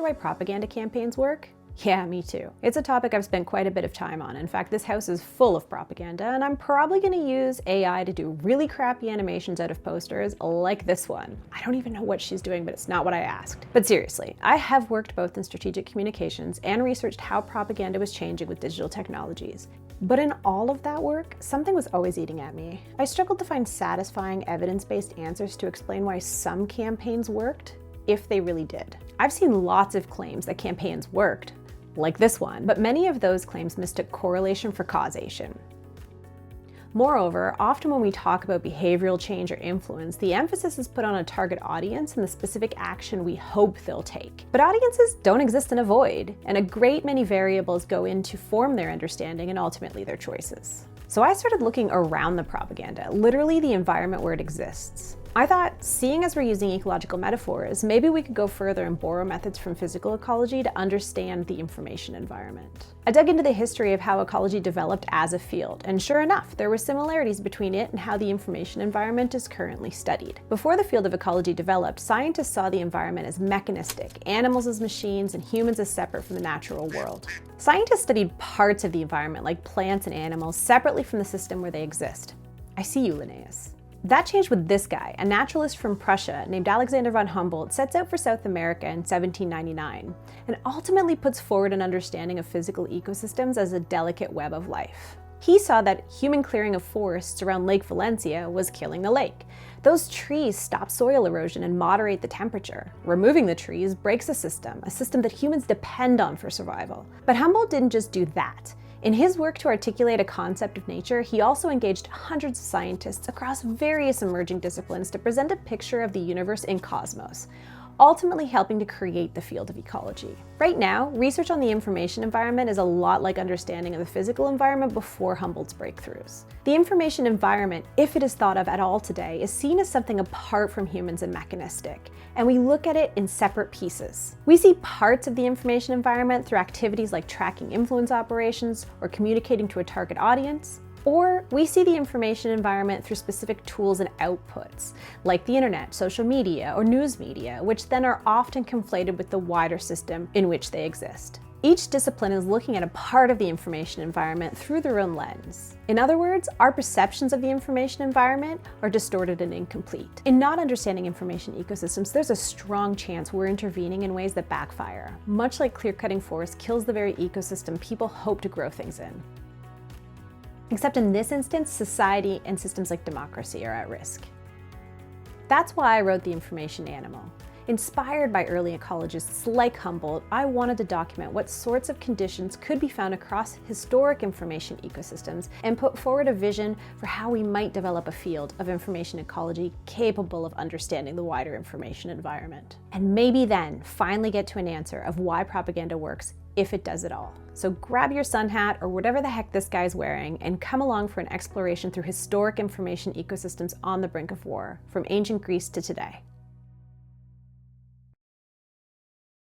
why propaganda campaigns work? Yeah, me too. It's a topic I've spent quite a bit of time on. In fact, this house is full of propaganda, and I'm probably going to use AI to do really crappy animations out of posters like this one. I don't even know what she's doing, but it's not what I asked. But seriously, I have worked both in strategic communications and researched how propaganda was changing with digital technologies. But in all of that work, something was always eating at me. I struggled to find satisfying evidence-based answers to explain why some campaigns worked, if they really did. I've seen lots of claims that campaigns worked, like this one, but many of those claims mistook correlation for causation. Moreover, often when we talk about behavioral change or influence, the emphasis is put on a target audience and the specific action we hope they'll take. But audiences don't exist in a void, and a great many variables go in to form their understanding and ultimately their choices. So I started looking around the propaganda, literally the environment where it exists. I thought, seeing as we're using ecological metaphors, maybe we could go further and borrow methods from physical ecology to understand the information environment. I dug into the history of how ecology developed as a field, and sure enough, there were similarities between it and how the information environment is currently studied. Before the field of ecology developed, scientists saw the environment as mechanistic, animals as machines, and humans as separate from the natural world. Scientists studied parts of the environment, like plants and animals, separately from the system where they exist. I see you, Linnaeus. That changed with this guy, a naturalist from Prussia named Alexander von Humboldt, sets out for South America in 1799 and ultimately puts forward an understanding of physical ecosystems as a delicate web of life. He saw that human clearing of forests around Lake Valencia was killing the lake. Those trees stop soil erosion and moderate the temperature. Removing the trees breaks a system that humans depend on for survival. But Humboldt didn't just do that. In his work to articulate a concept of nature, he also engaged hundreds of scientists across various emerging disciplines to present a picture of the universe in cosmos, ultimately helping to create the field of ecology. Right now, research on the information environment is a lot like understanding of the physical environment before Humboldt's breakthroughs. The information environment, if it is thought of at all today, is seen as something apart from humans and mechanistic, and we look at it in separate pieces. We see parts of the information environment through activities like tracking influence operations or communicating to a target audience, or we see the information environment through specific tools and outputs, like the internet, social media, or news media, which then are often conflated with the wider system in which they exist. Each discipline is looking at a part of the information environment through their own lens. In other words, our perceptions of the information environment are distorted and incomplete. In not understanding information ecosystems, there's a strong chance we're intervening in ways that backfire, much like clear-cutting forests kills the very ecosystem people hope to grow things in. Except in this instance, society and systems like democracy are at risk. That's why I wrote The Information Animal. Inspired by early ecologists like Humboldt, I wanted to document what sorts of conditions could be found across historic information ecosystems and put forward a vision for how we might develop a field of information ecology capable of understanding the wider information environment. And maybe then finally get to an answer of why propaganda works, if it does at all. So grab your sun hat or whatever the heck this guy's wearing and come along for an exploration through historic information ecosystems on the brink of war, from ancient Greece to today.